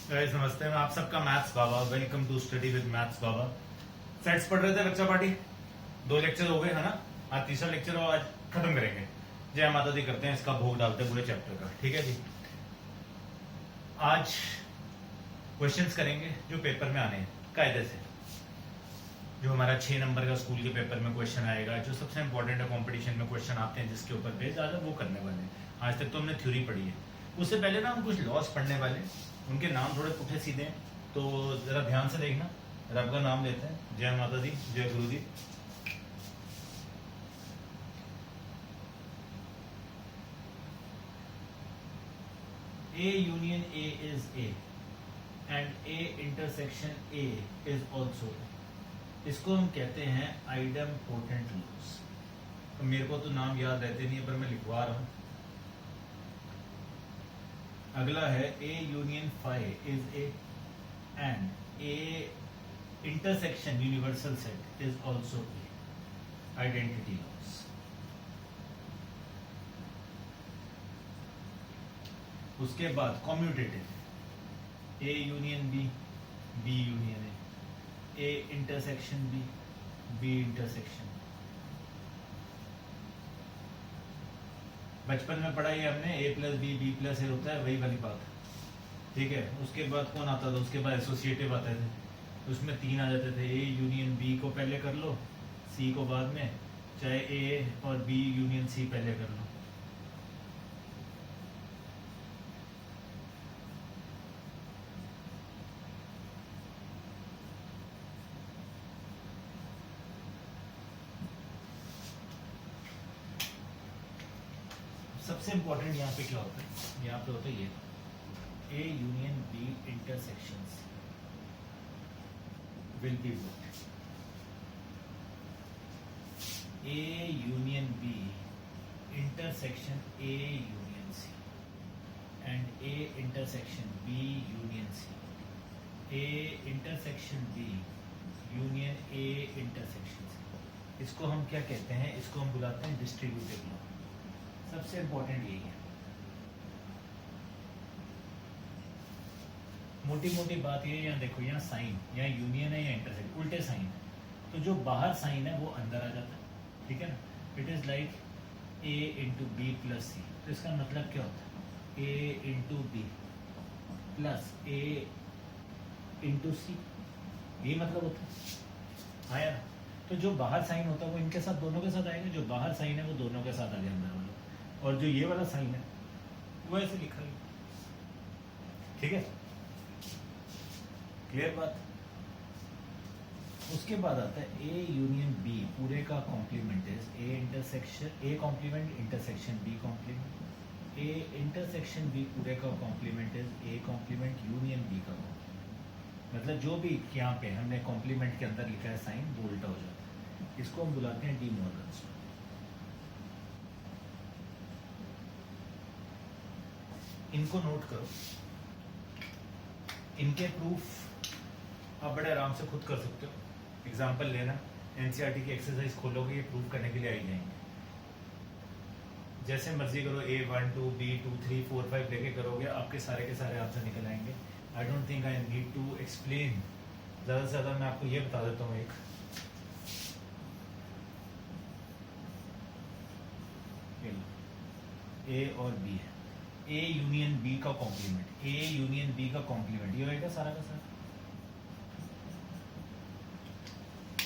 Guys नमस्ते, मैं आप सबका maths Baba. Welcome to study with maths Baba. Sets पढ़ रहे थे बच्चा पार्टी। 2 लेक्चर हो गए है ना। आज तीसरा लेक्चर और आज खत्म करेंगे। जय माता दी करते हैं, इसका भोग डालते हैं पूरे चैप्टर का। ठीक है जी। आज क्वेश्चंस करेंगे जो पेपर में आने हैं कायदे से। जो हमारा 6 नंबर का स्कूल के पेपर में क्वेश्चन आएगा, जो सबसे इंपॉर्टेंट है, कंपटीशन में क्वेश्चन आते हैं जिसके ऊपर बेस्ड आज वो करने वाले हैं। आज तक तो हमने थ्योरी पढ़ी है, उससे पहले ना हम कुछ लॉस पढ़ने वाले। उनके नाम थोड़े पुठे सीधे हैं, तो जरा ध्यान से देखना। रब का नाम लेते हैं। जय माता दी, जय गुरु दी। A union A is A and A intersection A is also A. इसको हम कहते हैं आइडेम्पोटेंट लॉस। तो मेरे को तो नाम याद रहते नहीं है, पर मैं लिखवा रहा हूं। अगला है A union phi is A and A intersection universal set is also A. Identity loss. उसके बाद commutative A union B, B union A, A intersection B, B intersection. बचपन में पढ़ा ही हमने A plus B, B plus A होता है, वही वाली बात। ठीक है। उसके बाद कौन आता था? उसके बाद एसोसिएटिव आते थे। उसमें 3 आ जाते थे। A यूनियन B को पहले कर लो, C को बाद में, चाहे A और B यूनियन C पहले कर लो। सबसे इंपॉर्टेंट यहाँ पे क्या होता है? यहाँ पे होता है ये A union B intersections will be what? A union B intersection A union C and A intersection B union C, A intersection B union A intersection C। इसको हम क्या कहते हैं? इसको हम बुलाते हैं डिस्ट्रीब्यूटिव लॉ। सबसे इंपॉर्टेंट यही है। मोटी मोटी बात ये, यहाँ देखो, यहाँ साइन, यहाँ यूनियन है या इंटरसेक्शन, उल्टे साइन है। तो जो बाहर साइन है वो अंदर आ जाता है। ठीक है ना। It is like A into B plus C. तो इसका मतलब क्या होता है? A into B plus A into C, ये मतलब होता है। हाँ यार। तो जो बाहर साइन होता है वो इनके साथ, दोनों के साथ आएगा। जो बाहर साइन है वो दोनों के साथ आ गया अंदर वाला। और जो ये वाला साइन है वो ऐसे लिखा है। ठीक है, क्लियर बात। उसके बाद आता है A यूनियन B, पूरे का complement is A intersection A complement intersection B complement. A intersection B पूरे का complement is A complement union B का कॉम्प्लीमेंट। मतलब जो भी यहाँ पे हमने कॉम्प्लीमेंट के अंदर लिखा है साइन, वो उल्टा हो जाता है। इसको हम बुलाते हैं डी मॉर्गन्स। इनको नोट करो। इनके प्रूफ आप बड़े आराम से खुद कर सकते हो। एग्जाम्पल लेना, एनसीईआरटी की एक्सरसाइज खोलोगे, ये प्रूफ करने के लिए आई जाएंगे। जैसे मर्जी करो, A1 2 B2 3 4 5 लेके करोगे, आपके सारे के सारे आंसर निकल आएंगे। I don't think I need to explain. ज़्यादा से ज़्यादा मैं आपको ये बता देता हूँ। एक A और B है, A यूनियन B का कॉम्प्लीमेंट, A यूनियन B का कॉम्प्लीमेंट, ये होएगा सारा का सारा।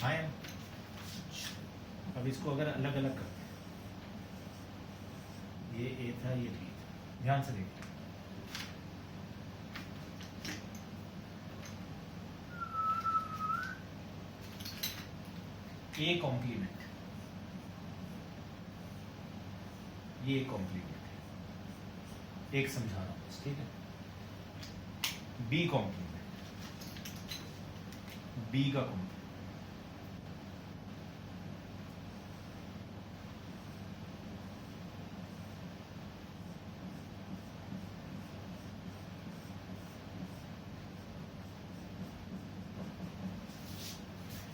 हाँ यार। अब इसको अगर अलग अलग करते हैं, ये A था, ये B था। ध्यान से देखिए, A कॉम्प्लीमेंट, ये कॉम्प्लीमेंट है, एक समझा रहा हूं, ठीक है। B कॉम्प्लीमेंट, B का कॉम्प्लीमेंट,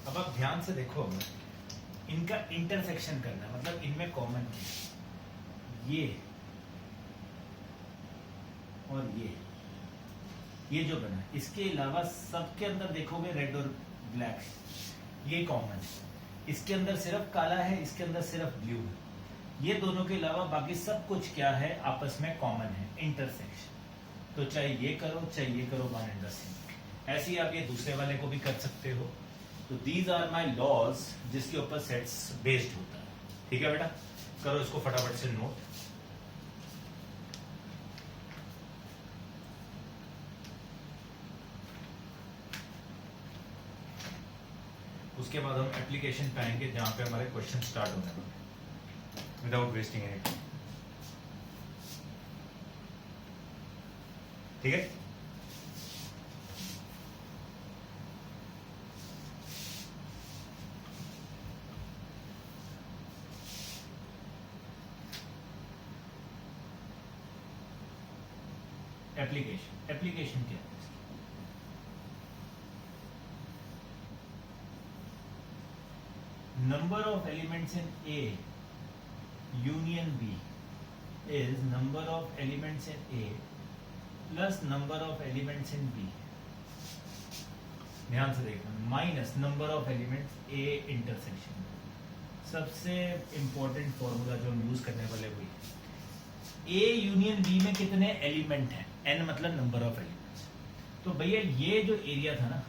अब आप ध्यान से देखो, अगर इनका इंटरसेक्शन करना, मतलब इनमें कॉमन ये और ये, ये जो बना, इसके अलावा सबके अंदर देखोगे रेड और ब्लैक, ये कॉमन है। इसके अंदर सिर्फ काला है, इसके अंदर सिर्फ ब्लू है। ये दोनों के अलावा बाकी सब कुछ क्या है, आपस में कॉमन है, इंटरसेक्शन। तो चाहे ये करो चाहे ये करो, वन एंड द सेम। ऐसे ही आप ये दूसरे वाले को भी कर सकते हो। तो दीज आर माई लॉज जिसके ऊपर सेट्स बेस्ड होता है। ठीक है बेटा, करो इसको फटाफट से नोट। उसके बाद हम एप्लीकेशन पे आएंगे जहां पे हमारे क्वेश्चन स्टार्ट होने वाले, विदाउट वेस्टिंग एनी टाइम। ठीक है, एप्लीकेशन क्या है? Number of elements in A union B is number of elements in A plus number of elements in B, ध्यान से देखना, minus number of elements A intersection. सबसे इंपॉर्टेंट फॉर्मूला जो हम यूज करने वाले हुई, A यूनियन B में कितने एलिमेंट हैं, N मतलब नंबर ऑफ एलिमेंट्स। तो भैया ये जो एरिया था ना,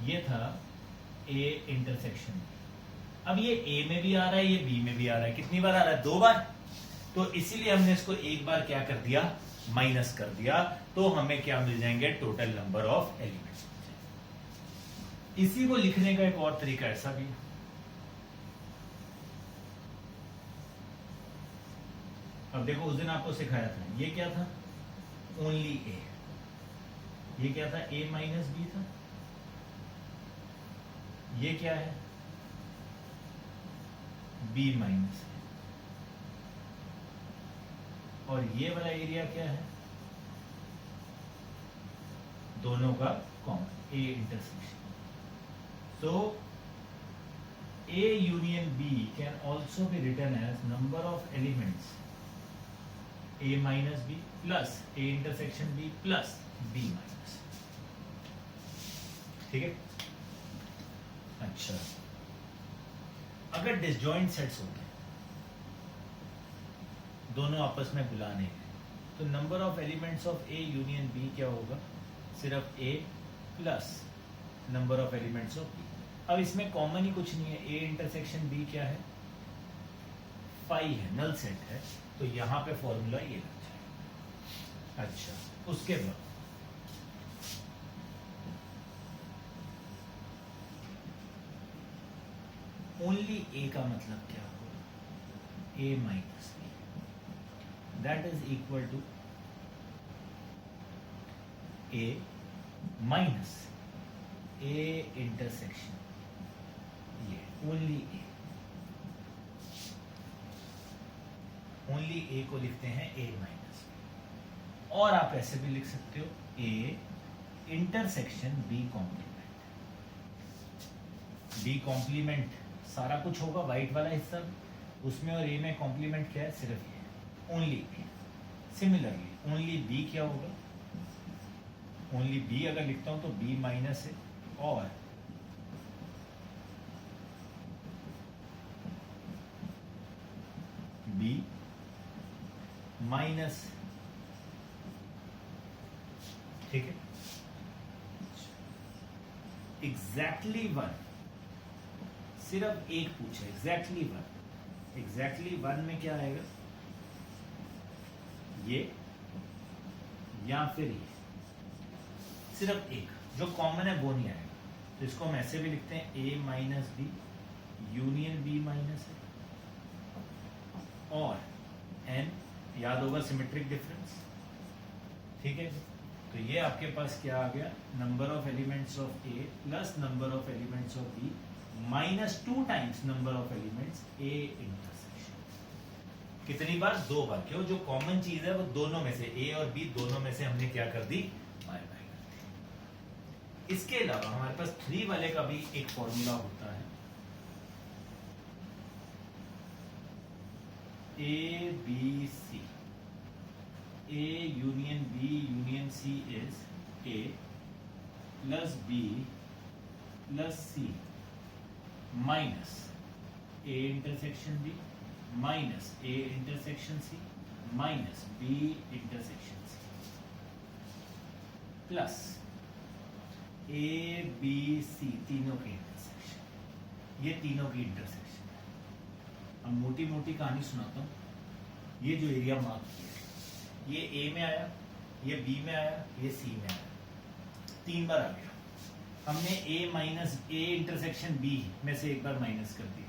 ये था A इंटरसेक्शन। अब ये A में भी आ रहा है, ये B में भी आ रहा है। कितनी बार आ रहा है? 2 बार। तो इसीलिए हमने इसको एक बार क्या कर दिया, माइनस कर दिया। तो हमें क्या मिल जाएंगे, टोटल नंबर ऑफ एलिमेंट्स। इसी को लिखने का एक और तरीका ऐसा भी है, अब देखो उस दिन आपको सिखाया था, ये क्या था, ओनली A। ये क्या था, A माइनस B था। ये क्या है, B माइनस है। और ये वाला एरिया क्या है, दोनों का common, A intersection. So A union B can also be written as number of elements A minus B plus A intersection B plus B minus। ठीक है, अच्छा, अगर डिसजॉइंट सेट्स होते हैं, दोनों आपस में बुलाने हैं, तो number of elements of A union B क्या होगा, सिर्फ A plus number of elements of B। अब इसमें कॉमन ही कुछ नहीं है, A इंटरसेक्शन B क्या है, 5 है, नल सेट है। तो यहां पे फॉर्मूला ये लग जाए। अच्छा, उसके बाद ओनली A का मतलब क्या होगा, A minus B, that is equal to A minus A intersection, ये ओनली A। ओनली A को लिखते हैं A माइनस B। और आप ऐसे भी लिख सकते हो A intersection B complement. B complement सारा कुछ होगा, व्हाइट वाला हिस्सा उसमें, और A में कॉम्प्लीमेंट क्या है, सिर्फ ये only A। Similarly only B क्या होगा, ओनली B अगर लिखता हूं तो B माइनस है, और B माइनस, ठीक है, एग्जैक्टली 1, सिर्फ एक पूछा, एग्जैक्टली 1। एग्जैक्टली 1 में क्या आएगा, ये या फिर ये, सिर्फ एक, जो कॉमन है वो नहीं आएगा। तो इसको हम ऐसे भी लिखते हैं A minus B union B minus है, और N याद होगा सिमेट्रिक डिफरेंस। ठीक है, तो ये आपके पास क्या आ गया, number of elements of A plus number of elements of B minus 2 times number of elements A intersection. कितनी बार, 2 बार। क्यों, जो कॉमन चीज है वो दोनों में से, A और B दोनों में से हमने क्या कर दी, बाय बाय कर दी। इसके अलावा हमारे पास 3 वाले का भी एक फॉर्मूला होता है, A B C। A C is A plus B plus C minus A intersection B minus A intersection C minus B intersection C plus A B C तीनों की इंटरसेक्शन, ये तीनों की इंटरसेक्शन है। अब मोटी मोटी कहानी सुनाता हूँ। ये जो एरिया मार्क किया है, ये A में आया, ये B में आया, ये C में आया, 3 बार आ गया। हमने A minus A intersection B में से एक बार माइनस कर दिया,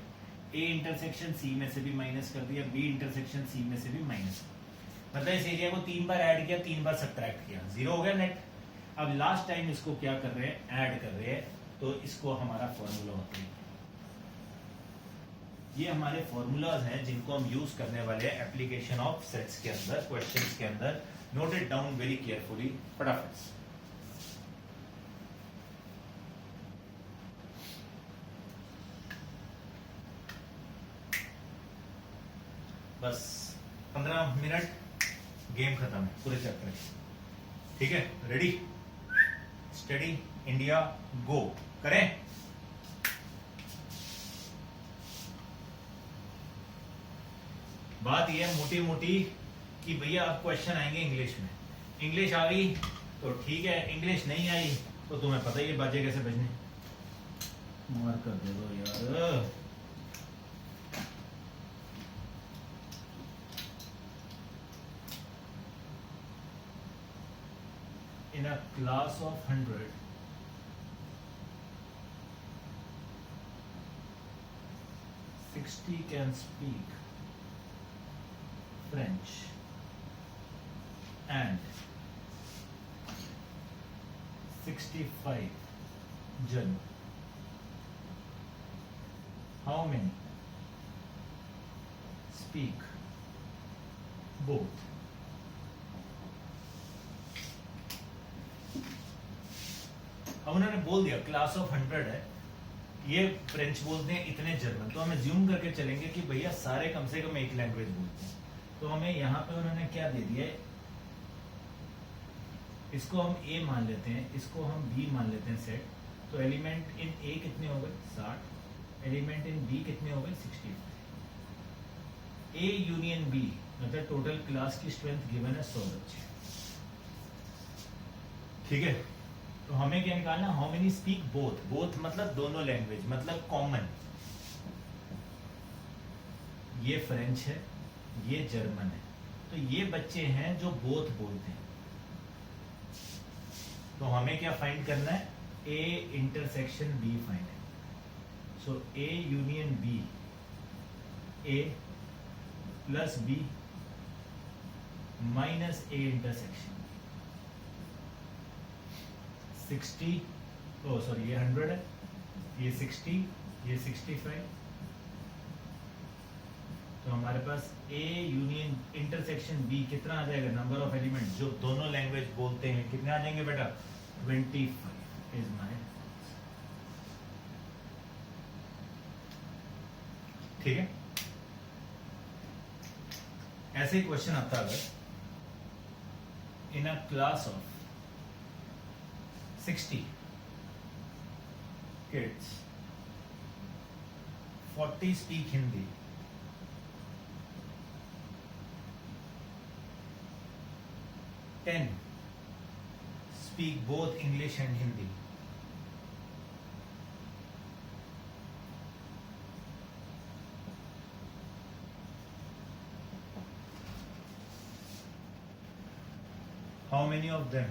A इंटरसेक्शन C में से भी माइनस कर दिया, B इंटरसेक्शन C में से भी माइनस कर दिया। मतलब इस एरिया को 3 बार ऐड किया, 3 बार सब्ट्रैक्ट किया, 0 हो गया नेट। अब लास्ट टाइम इसको क्या कर रहे हैं, ऐड कर रहे हैं, तो इसको हमारा फॉर्मूला होता है। ये हमारे फॉर्मूलाज हैं जिनको हम यूज करने वाले हैं एप्लीकेशन ऑफ सेट्स के अंदर, क्वेश्चंस के अंदर। Note it down very carefully, फटाफट। बस 15 मिनट, गेम खत्म है पूरे चैप्टर में। ठीक है, रेडी, स्टडी, इंडिया, गो करें। बात यह है मोटी मोटी कि भैया अब क्वेश्चन आएंगे इंग्लिश में। इंग्लिश आ गई तो ठीक है, इंग्लिश नहीं आई तो तुम्हें पता ही है बाजे कैसे बजने। मार कर दे दो यार। In a class of 100, 60 can speak French and 65 German. How many speak both? अब उन्होंने बोल दिया क्लास ऑफ 100 है, ये फ्रेंच बोलते हैं, इतने जर्मन, तो हम ज्यूम करके चलेंगे कि भैया सारे कम से कम एक लैंग्वेज बोलते हैं। तो हमें यहाँ पे उन्होंने क्या दे दिया है, इसको हम A मान लेते हैं, इसको हम B मान लेते हैं सेट। तो एलिमेंट इन A कितने हो गए 60, एलिमेंट इन B कितने हो गए 65। A यूनियन B मतलब टोटल क्लास की स्ट्रेंथ गिवन है 100 बच्चे। ठीक है, तो हमें क्या निकालना, how many speak both. Both मतलब दोनों लैंग्वेज, मतलब कॉमन। ये फ्रेंच है, ये जर्मन है, तो ये बच्चे हैं जो बोथ बोलते हैं। तो हमें क्या फाइंड करना है, A इंटरसेक्शन B फाइंड है। So A union B, A plus B minus A intersection 60, oh sorry ये 100 है, ये 60, ये 65। तो हमारे पास A यूनियन इंटरसेक्शन B कितना आ जाएगा, नंबर ऑफ एलिमेंट जो दोनों लैंग्वेज बोलते हैं कितने आ जाएंगे बेटा, 25 इज माय। ठीक है, ऐसे ही क्वेश्चन आता है अगर इन अ class of 60 kids, 40 speak Hindi, 10 speak both English and Hindi. How many of them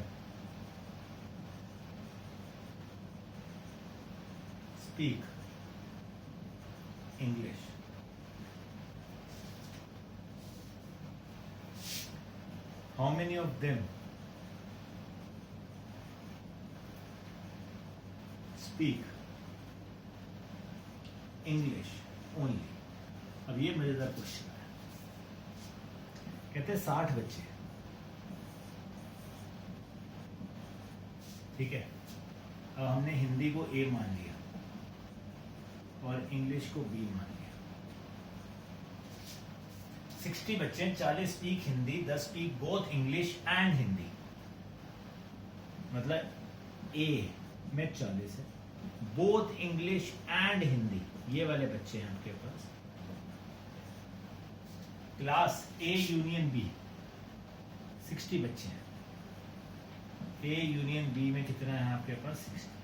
speak English? How many of them speak English only? अब ये मजेदार क्वेश्चन है। कहते हैं 60 बच्चे, ठीक है। अब हमने हिंदी को A मान लिया और इंग्लिश को B मान लिया। 60 बच्चे, 40 speak Hindi, 10 speak both English and Hindi. मतलब ए में 40 है, बोथ इंग्लिश एंड हिंदी, ये वाले बच्चे हैं आपके पास। क्लास ए यूनियन बी 60 बच्चे हैं, ए यूनियन बी में कितना है आपके पास 60।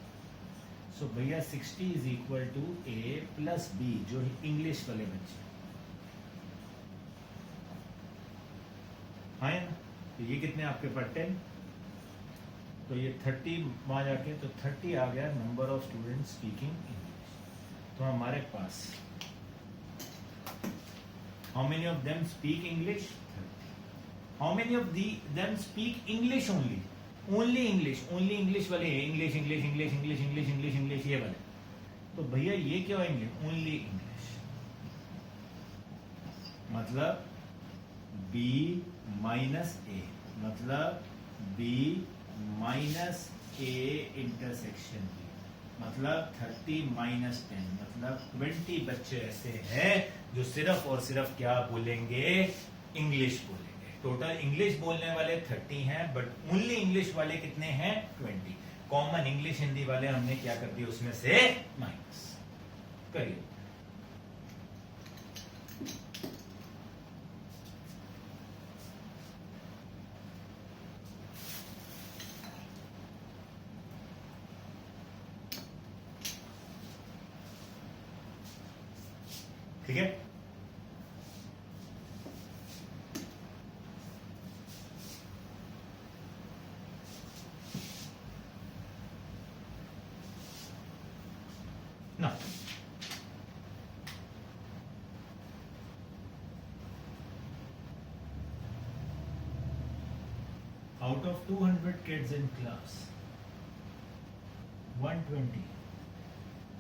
सो भैया 60 is equal to A plus B, जो इंग्लिश वाले बच्चे हैं ना। तो ये कितने आपके पास 10, तो ये 30 वहां जाके तो 30 आ गया number of students speaking English. तो हमारे पास how many of them speak English, 30। How many of them speak English only, only English वाले हैं, English English English English English English English ये वाले। तो भैया ये क्या होंगे, ओनली इंग्लिश, मतलब B माइनस ए, मतलब B minus A intersection B, मतलब 30 माइनस 10, मतलब 20 बच्चे ऐसे हैं जो सिर्फ और सिर्फ क्या बोलेंगे, इंग्लिश बोलेंगे। टोटल इंग्लिश बोलने वाले 30 हैं, बट ओनली इंग्लिश वाले कितने हैं 20। कॉमन इंग्लिश हिंदी वाले हमने क्या कर दिया, उसमें से माइनस करिए। ठीक है, ना out of 200 kids in class 120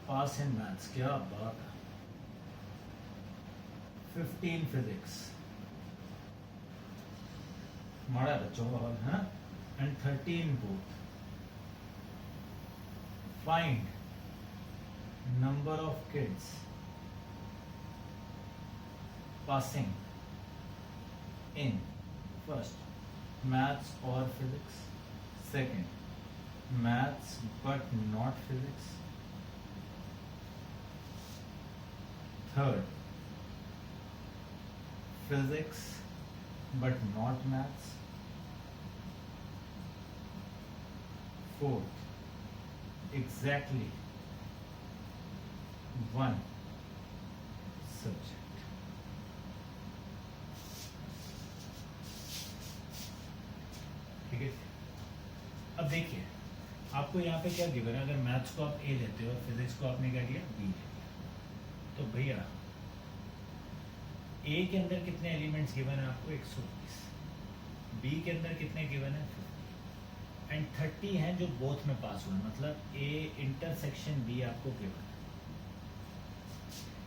pass in maths, क्या बात है, 15 physics, माड़ा बच्चों का हाल है, and 13 both। Find number of kids passing in first maths or physics, second maths but not physics, third physics but not maths, fourth exactly one subject। ठीक है, अब देखिए आपको यहाँ पे क्या गिवन है, अगर मैथ्स को आप ए लेते हो और फिजिक्स को आपने क्या किया बी ले लिया, तो भैया ए के अंदर कितने एलिमेंट्स गिवन है आपको 120, बी के अंदर कितने गिवन है 50 एंड 30 हैं जो बोथ में पास हुए, मतलब ए इंटरसेक्शन बी आपको गिवन है।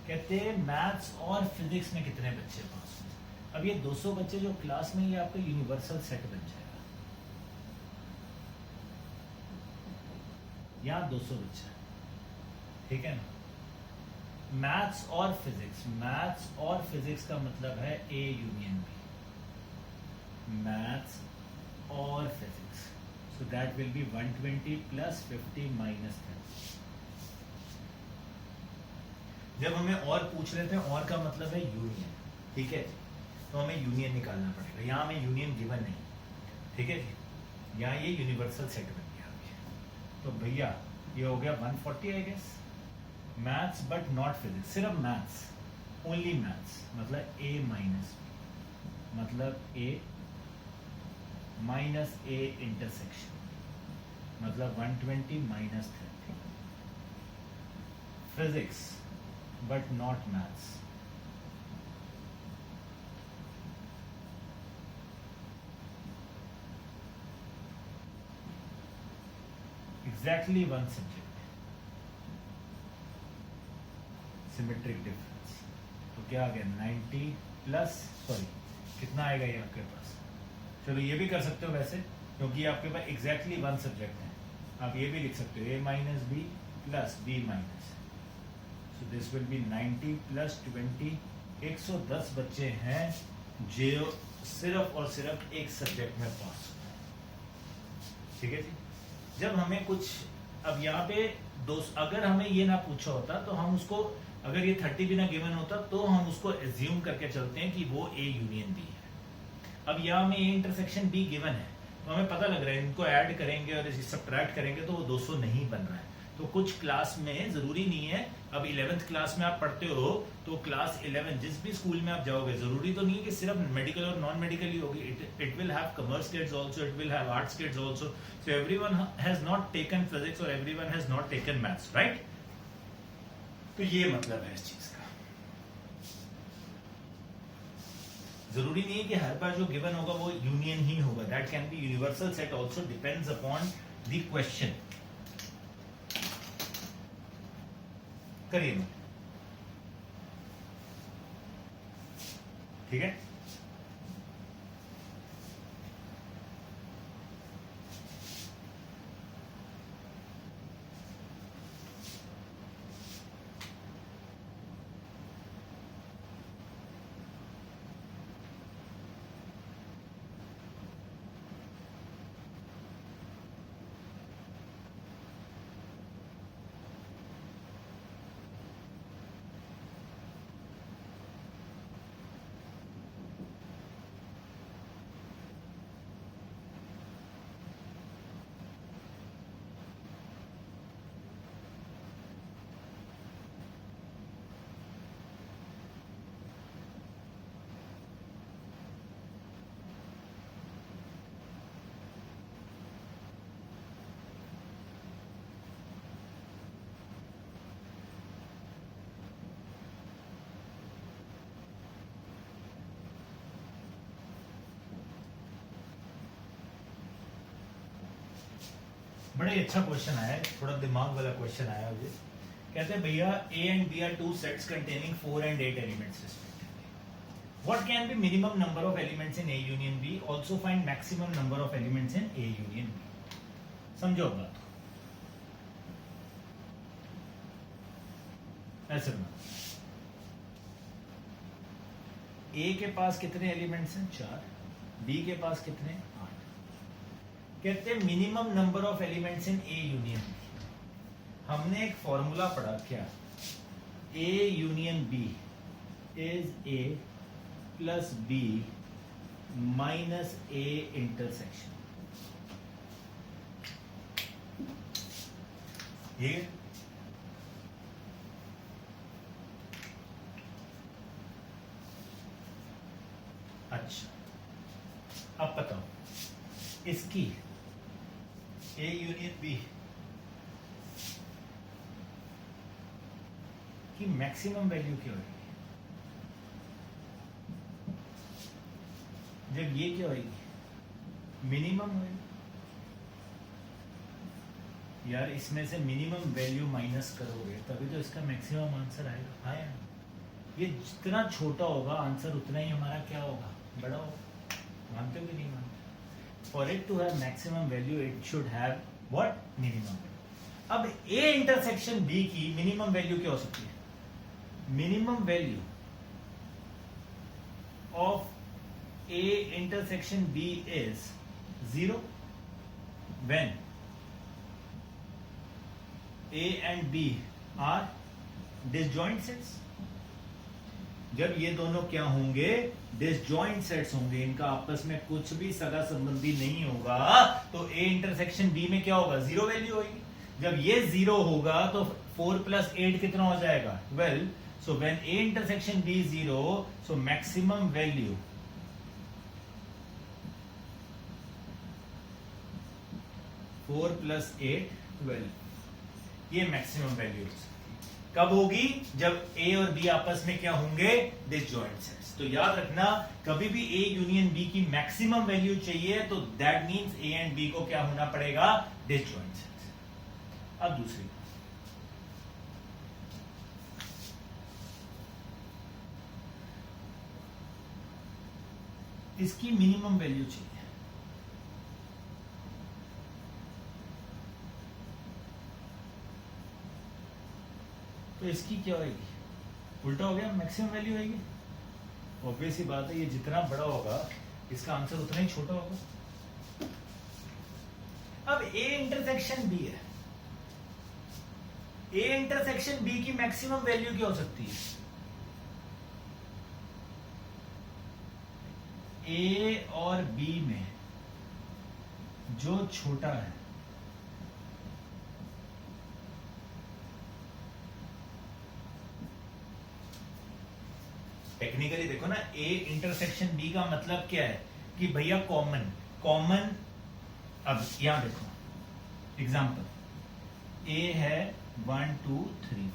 कहते हैं मैथ्स और फिजिक्स में कितने बच्चे पास हुए। अब ये 200 बच्चे जो क्लास में, ये आपका यूनिवर्सल सेट बन जाएगा। यहाँ 200 बच्चे, ठीक है ना। मैथ्स और फिजिक्स, मैथ्स और फिजिक्स का मतलब है ए यूनियन बी, मैथ्स और physics, so that will be 120 plus 50 minus 30। जब हमें और पूछ रहे थे, और का मतलब है यूनियन, ठीक है, तो हमें यूनियन निकालना पड़ेगा। यहाँ हमें यूनियन गिवन नहीं, ठीक है जी, यहाँ ये यूनिवर्सल सेट बन गया अभी। तो भैया ये हो गया 140 I guess, maths but not physics, सिर्फ मैथ्स, ओनली मैथ्स, मतलब ए माइनस, मतलब ए माइनस ए इंटरसेक्शन, मतलब 120 minus 30। Physics but not maths, exactly one subject, symmetric difference. तो क्या आ गया 90 प्लस, सॉरी कितना आएगा ये आपके पास, चलो ये भी कर सकते हो वैसे, क्योंकि आपके पास एग्जैक्टली वन सब्जेक्ट है, आप ये भी लिख सकते हो A minus B plus B minus, so this will be 90 plus 20। 110 बच्चे हैं जो सिर्फ और सिर्फ एक सब्जेक्ट में पास हुए, ठीक है जी। जब हमें कुछ, अब यहाँ पे अगर हमें ये ना पूछा होता तो हम उसको, अगर ये 30 भी ना गिवन होता तो हम उसको एज्यूम करके चलते हैं कि वो ए यूनियन बी है। अब यहाँ में ए इंटरसेक्शन बी गिवन है, तो हमें पता लग रहा है इनको ऐड करेंगे और इसे सब्ट्रैक्ट करेंगे तो वो 200 नहीं बन रहा है। तो कुछ क्लास में जरूरी नहीं है, अब 11th क्लास में आप पढ़ते हो तो क्लास 11 जिस भी स्कूल में आप जाओगे, जरूरी तो नहीं है कि सिर्फ मेडिकल और नॉन मेडिकल ही होगी। It will have commerce kids also, it will have arts kids also, so everyone has not taken physics और everyone has not taken maths, right? तो ये मतलब है इस चीज का। जरूरी नहीं है कि हर बार जो गिवन होगा वो यूनियन ही होगा, that can be universal set also, depends upon the question. करिए, ठीक है। बड़े अच्छा क्वेश्चन आया है, थोड़ा दिमाग वाला क्वेश्चन आया मुझे। कहते हैं भैया A and B are two sets containing 4 and 8 elements respectively. What can be minimum number of elements in A union B? Also find maximum number of elements in A union B. समझो बात को, ऐसे बना। A के पास कितने elements हैं? 4। B के पास कितने? 8। कहते हैं minimum number of elements in A union B. हमने एक फॉर्मूला पढ़ा क्या, A union B is A plus B minus A intersection. ये अच्छा, अब बताओ इसकी ए यूनियन बी की मैक्सिमम वैल्यू क्या होगी? जब ये क्या होगी? मिनिमम होगी। यार इसमें से मिनिमम वैल्यू माइनस करोगे तभी तो इसका मैक्सिमम आंसर आएगा। आया, ये जितना छोटा होगा आंसर उतना ही हमारा क्या होगा? बड़ा होगा। मानते हो कि नहीं मानते? For it to have maximum value, it should have what? Minimum. अब A intersection B की minimum value क्या हो सकती है? Minimum value of A intersection B is 0 when A and B are disjoint sets. जब ये दोनों क्या होंगे? डिसजॉइंट सेट्स होंगे, इनका आपस में कुछ भी सगा संबंधी नहीं होगा, तो ए इंटरसेक्शन बी में क्या होगा? 0 वैल्यू होगी। जब ये 0 होगा तो 4 + 8 कितना हो जाएगा? 12। So when A intersection B 0, so maximum value 4 + 8 12। ये मैक्सिमम वैल्यू कब होगी? जब ए और बी आपस में क्या होंगे? Disjoint sets. तो याद रखना, कभी भी ए यूनियन बी की मैक्सिमम वैल्यू चाहिए तो that means A and B को क्या होना पड़ेगा? Disjoint sets. अब दूसरी, इसकी मिनिमम वैल्यू चाहिए। तो इसकी क्या होगी? उल्टा हो गया, मैक्सिमम वैल्यू आएगी। ऑब्वियस ही बात है, ये जितना बड़ा होगा इसका आंसर उतना ही छोटा होगा। अब ए इंटरसेक्शन बी है, ए इंटरसेक्शन बी की मैक्सिमम वैल्यू क्या हो सकती है? ए और बी में जो छोटा है, टेक्निकली देखो ना, ए इंटरसेक्शन बी का मतलब क्या है कि भैया कॉमन कॉमन। अब यहां देखो एग्जांपल, ए है 1 2 3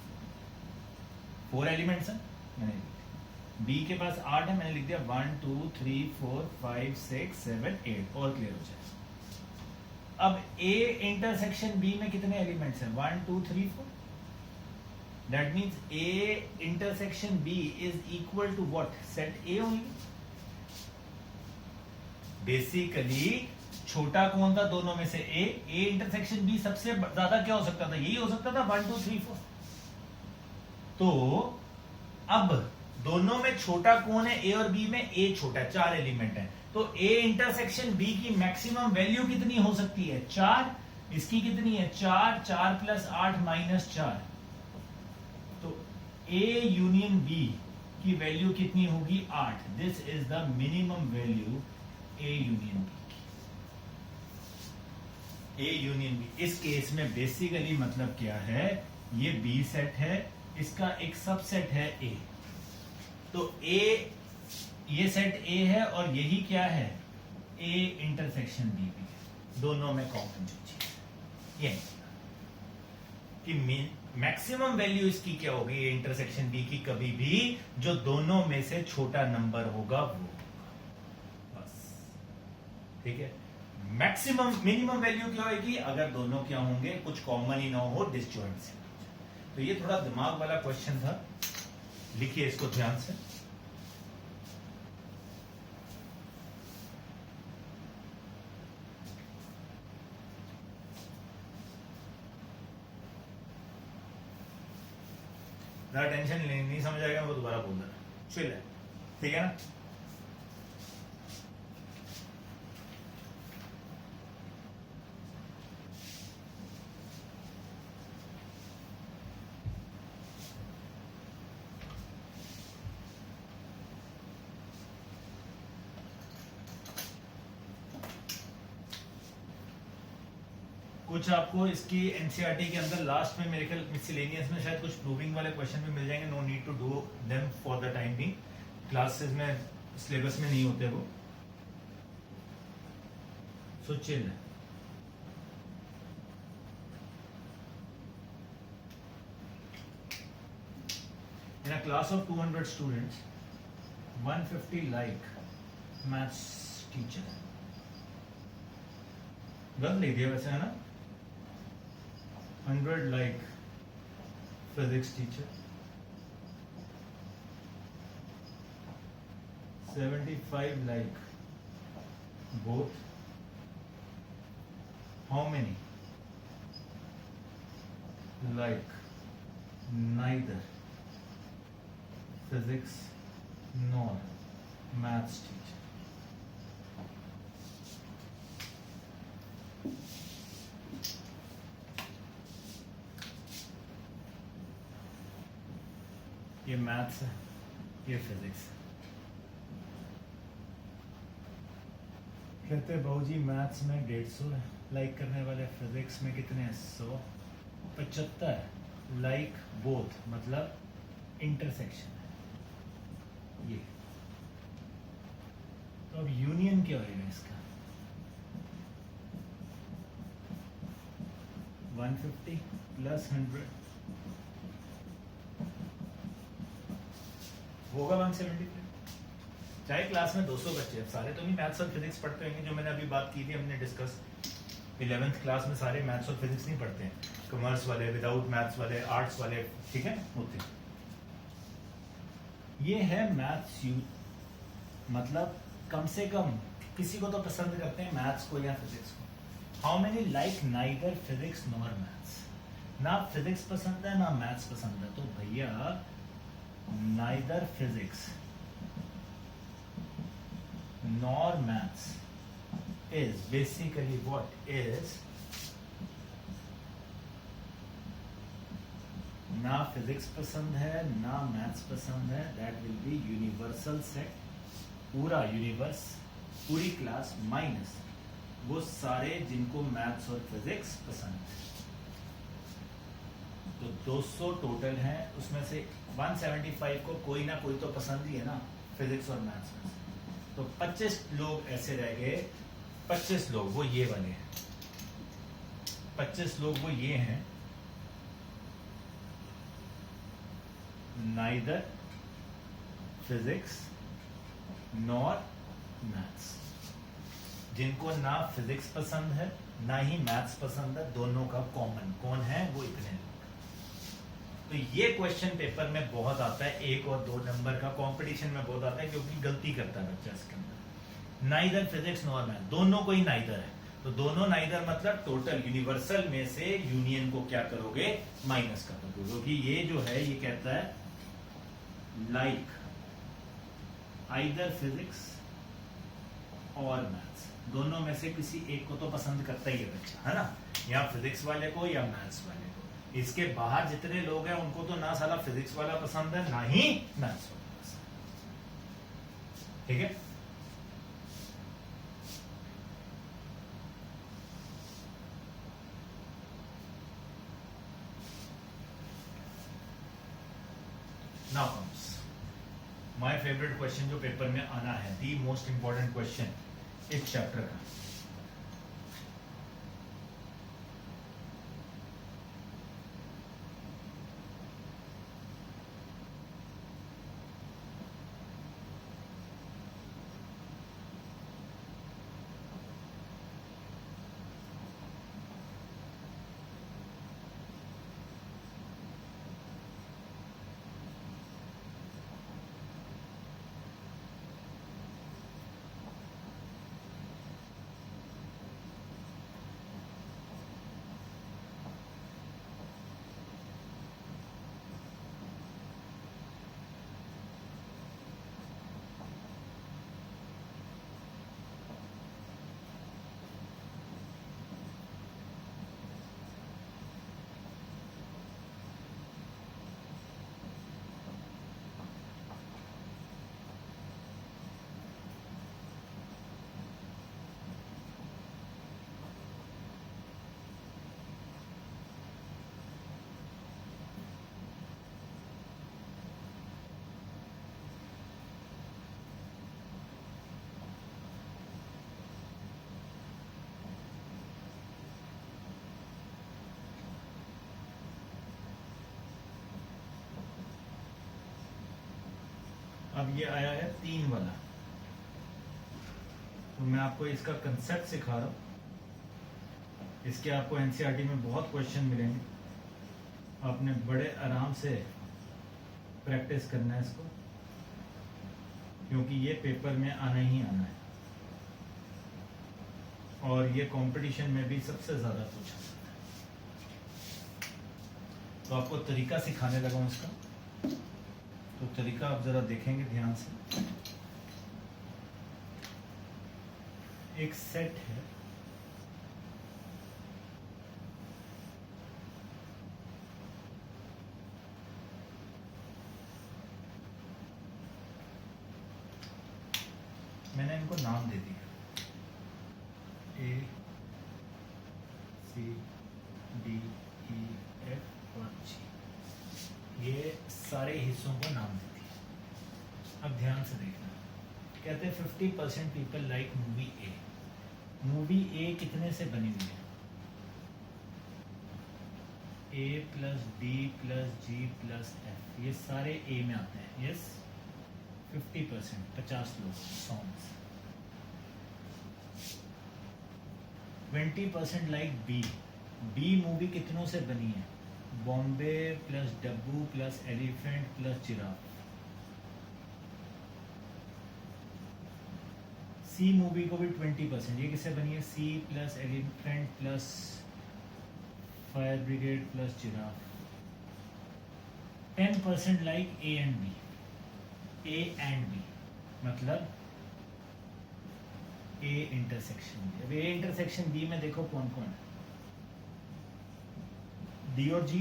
4 एलिमेंट्स है, मैंने लिख दिया। बी के पास 8 है, मैंने लिख दिया 1 2 3 4 5 6 7 8, और क्लियर हो जाए। अब ए इंटरसेक्शन बी में कितने एलिमेंट्स हैं? 1 2 3 4। That means A intersection B is equal to what? Set A only. Basically छोटा कौन था दोनों में से? ए इंटरसेक्शन बी सबसे ज्यादा क्या हो सकता था? यही हो सकता था 1 2 3 4। तो अब दोनों में छोटा कौन है? ए और बी में ए छोटा है, 4 एलिमेंट है। तो ए इंटरसेक्शन बी की मैक्सिमम वैल्यू कितनी हो सकती है? 4। इसकी कितनी है? 4 4 प्लस 8 माइनस 4। तो ए यूनियन बी की वैल्यू कितनी होगी? 8। This is the minimum value A union B. A union B इस केस में बेसिकली मतलब क्या है? ये बी सेट है, इसका एक सबसेट है ए। तो ए, ये सेट ए है और यही क्या है? ए इंटरसेक्शन बी भी है। दोनों में कॉमन जो चीज ये कि मैक्सिमम वैल्यू इसकी क्या होगी? ए इंटरसेक्शन बी की कभी भी जो दोनों में से छोटा नंबर होगा वो, बस ठीक है। मैक्सिमम मिनिमम वैल्यू क्या होगी? अगर दोनों क्या होंगे? कुछ कॉमन ही ना हो, डिसजॉइंट से। तो ये थोड़ा दिमाग वाला क्वेश्चन था, लिखिए इसको ध्यान से। ज्यादा टेंशन नहीं समझ आएगा वो दोबारा बोल देना, चिल है, ठीक है ना। कुछ आपको इसकी एनसीईआरटी के अंदर लास्ट में मेरे ख्याल मिसलेनियस में शायद कुछ प्रूविंग वाले क्वेश्चन भी मिल जाएंगे। No need to do them for the time being, classes में सिलेबस में नहीं होते वो। So chill. In a class of 200 students, 150 like maths teacher। गलत लिख दिया वैसे, है ना? 100 like physics teacher, 75 like both. How many like neither physics nor maths teacher? ये मैथ्स है, ये फिजिक्स है। कहते भाजी मैथ्स में 150 है, लाइक करने वाले फिजिक्स में कितने हैं? 100। 75 लाइक बोथ, मतलब इंटरसेक्शन है ये। तो अब यूनियन क्या होगा इसका? 150 प्लस 100 होगा 175। चाहे क्लास में 200 बच्चे हैं, सारे तो नहीं मैथ्स और फिजिक्स पढ़ते होंगे। जो मैंने अभी बात की थी, हमने डिस्कस 11th क्लास में सारे मैथ्स और फिजिक्स नहीं पढ़ते हैं, कॉमर्स वाले, विदाउट मैथ्स वाले, आर्ट्स वाले, ठीक है, होते हैं। ये है मैथ्स यू, मतलब कम से कम किसी को तो पसंद करते हैं मैथ्स को या फिजिक्स को। How many like neither physics nor maths? ना फिजिक्स पसंद है ना मैथ्स पसंद है, तो भैया neither physics nor maths is basically what is ना फिजिक्स पसंद है ना मैथ्स पसंद है, that will be universal set, पूरा यूनिवर्स, पूरी क्लास माइनस वो सारे जिनको मैथ्स और फिजिक्स पसंद है। तो 200 टोटल हैं, उसमें से 175 को कोई ना कोई तो पसंद ही है ना फिजिक्स और मैथ्स में से। तो 25 लोग ऐसे रह गए, 25 लोग वो ये वाले हैं, 25 लोग वो ये हैं, नाइदर फिजिक्स नॉर मैथ्स, जिनको ना फिजिक्स पसंद है ना ही मैथ्स पसंद है, दोनों का कॉमन कौन है, वो इतने लोग। तो ये क्वेश्चन पेपर में बहुत आता है, 1 और 2 नंबर का कंपटीशन में बहुत आता है, क्योंकि गलती करता है बच्चा इसके अंदर। नाइदर फिजिक्स नॉर मैथ, दोनों को ही नाइदर है, तो दोनों नाइदर मतलब टोटल यूनिवर्सल में से यूनियन को क्या करोगे, माइनस कर दोगे, क्योंकि ये जो है ये कहता है लाइक आइदर फिजिक्स और मैथ्स, दोनों में से किसी एक को तो पसंद करता ही है बच्चा, है ना, या फिजिक्स वाले को या मैथ्स वाले को। इसके बाहर जितने लोग हैं उनको तो ना साला फिजिक्स वाला पसंद है ना ही मैथ्स वाला पसंद है, ठीक है। Now comes my favourite question जो पेपर में आना है, दी मोस्ट इंपॉर्टेंट क्वेश्चन इस चैप्टर का। अब ये आया है 3 वाला, तो मैं आपको इसका कंसेप्ट सिखा रहा हूँ। इसके आपको एनसीईआरटी में बहुत क्वेश्चन मिलेंगे, आपने बड़े आराम से प्रैक्टिस करना है इसको, क्योंकि ये पेपर में आना ही आना है और ये कंपटीशन में भी सबसे ज़्यादा पूछा जाता है। तो आपको तरीका सिखाने लगा हूँ इसका, तो तरीका आप ज़रा देखेंगे ध्यान से। एक सेट है, मैंने इनको नाम दे दिया A C D E F और G, ये सारे हिस्सों को नाम दे दिया। अब ध्यान से देखना, कहते हैं 50% पीपल लाइक मूवी ए। मूवी ए कितने से बनी हुई है, A plus D plus G plus F, ये सारे ए में आते हैं। यस 50%, 50 लोग songs. 20% like B. B movie कितनों से बनी है, Bombay plus Dabbu plus elephant plus giraffe. C movie को भी 20%, ये किससे बनी है, C plus elephant plus fire brigade plus giraffe. 10% like A and B. A and B मतलब ए इंटरसेक्शन बी। अब ए इंटरसेक्शन बी में देखो कौन कौन है, डी और G,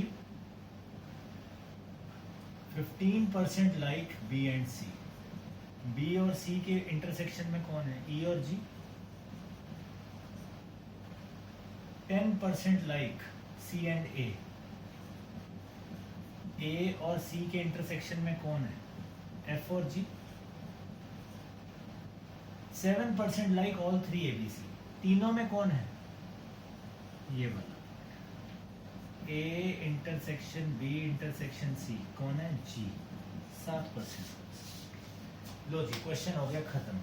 15% like B and C. B और सी के इंटरसेक्शन में कौन है? ई और जी। 10% लाइक सी एंड ए। ए और सी के इंटरसेक्शन में कौन है? एफ और G. 7% like all three A B C. तीनों में कौन है? ये वाला A intersection B intersection C कौन है? जी। 7%। लो जी, क्वेश्चन हो गया खत्म।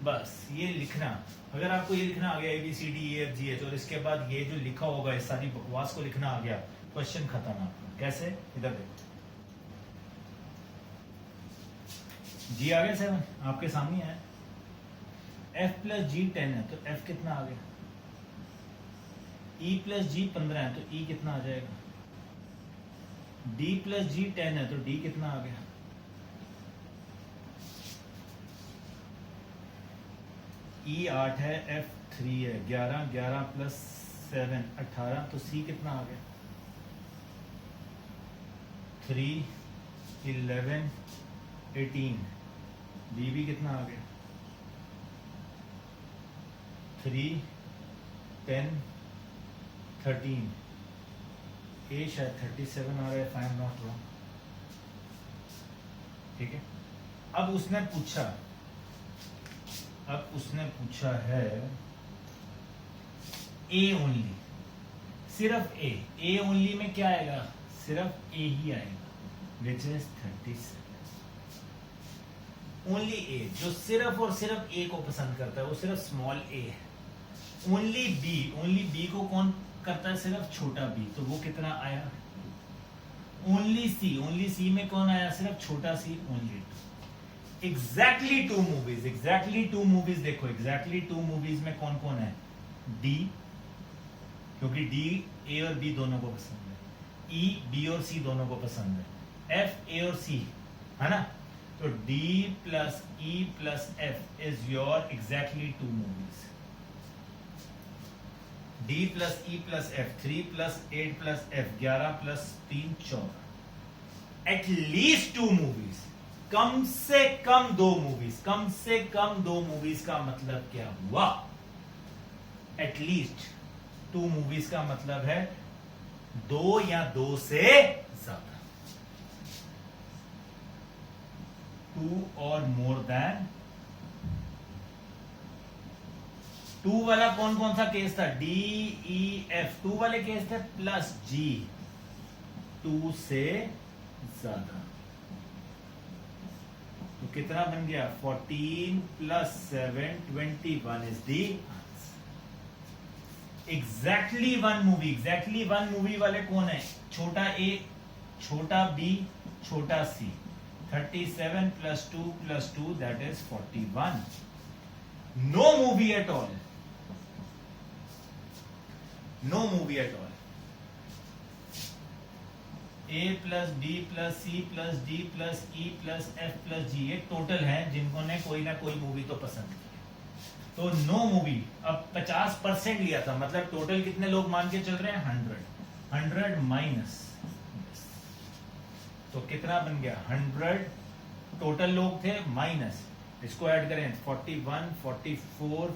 बस ये लिखना, अगर आपको ये लिखना आ गया A B C D E F G H, और इसके बाद ये जो लिखा होगा इस सारी बकवास को लिखना आ गया, क्वेश्चन खत्म आपका। कैसे? इधर देखो, जी आ गया 7, आपके सामने है। एफ प्लस जी 10 है तो एफ कितना आ गया? ई प्लस जी 15 है तो ई कितना आ जाएगा? डी प्लस जी 10 है तो डी कितना आ गया? ई 8 है, एफ 3 है, 11, 11 प्लस 7 18, तो सी कितना आ गया? 3, 11, 18। डी भी कितना आ गया? 3, 10, 13। ए शायद 37 आ रहा है, if I am not wrong। ठीक है, अब उसने पूछा है ए ओनली, सिर्फ ए ओनली में क्या आएगा? सिर्फ ए ही आएगा, विच इज 37। ओनली ए, जो सिर्फ और सिर्फ ए को पसंद करता है वो सिर्फ स्मॉल ए है। ओनली बी को कौन करता है? सिर्फ छोटा बी, तो वो कितना आया? ओनली सी में कौन आया? सिर्फ छोटा सी, ओनली 2। एग्जैक्टली टू मूवीज देखो, एग्जैक्टली टू मूवीज में कौन कौन है? डी, क्योंकि डी ए और बी दोनों को पसंद है, ई बी और सी दोनों को पसंद है, एफ ए और सी, है ना? तो D plus E plus F is your exactly two movies. D plus E plus F, 3 plus 8 plus F, 11 plus 3 14। At least 2 movies, कम से कम 2 मूवीज। कम से कम 2 मूवीज का मतलब क्या हुआ? एटलीस्ट 2 मूवीज का मतलब है 2 या 2 से ज्यादा, 2 और मोर देन 2 वाला कौन कौन सा केस था? डी ई एफ 2 वाले केस थे, प्लस जी 2 से ज्यादा। तो कितना बन गया? 14 plus 7 21 is the exactly one movie वाले कौन है? छोटा ए, छोटा बी, छोटा C. 37 plus 2 that is 41। No movie at all, no movie at all. A plus B plus C plus D plus E plus F plus G, ये total है जिनको ने कोई ना कोई मूवी तो पसंद की। तो नो मूवी। अब 50% लिया था, मतलब टोटल कितने लोग मान के चल रहे हैं? 100 माइनस, तो कितना बन गया? 100 टोटल लोग थे, माइनस इसको ऐड करें 41 44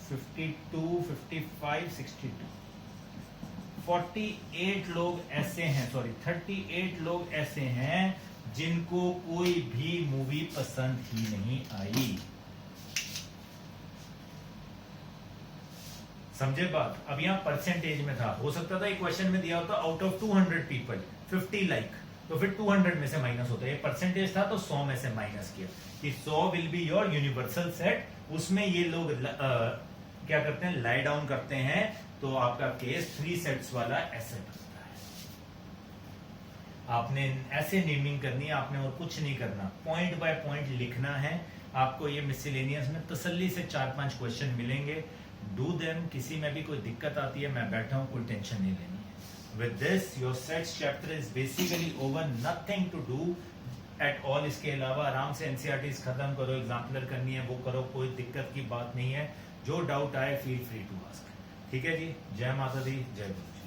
52 55 62। 48 लोग ऐसे हैं, 38 लोग ऐसे हैं जिनको कोई भी मूवी पसंद ही नहीं आई। समझे बात? अब यहां परसेंटेज में था, हो सकता था एक क्वेश्चन में दिया होता आउट ऑफ 200 पीपल 50 लाइक, तो फिर 200 में से माइनस होता है। ये परसेंटेज था तो 100 में से माइनस किया कि 100 will be your universal set. उसमें ये लोग क्या करते हैं? लाई डाउन करते हैं, तो आपका केस 3 सेट्स वाला ऐसे बनता है। आपने ऐसे नेमिंग करनी है, आपने और कुछ नहीं करना, पॉइंट बाय पॉइंट लिखना है। आपको ये मिसलेनियस में तसल्ली से 4-5 क्वेश्चन मिलेंगे, डू देम। किसी में भी कोई दिक्कत आती है, मैं बैठा हूं, कोई टेंशन नहीं लेनी है। With this your sets chapter is basically over, nothing to do at all. इसके अलावा आराम से एनसीईआरटीज खत्म करो, एग्जाम्पलर करनी है वो करो, कोई दिक्कत की बात नहीं है। जो डाउट आए फील फ्री टू आस्क। ठीक है जी, जय माता दी, जय गुरु जी।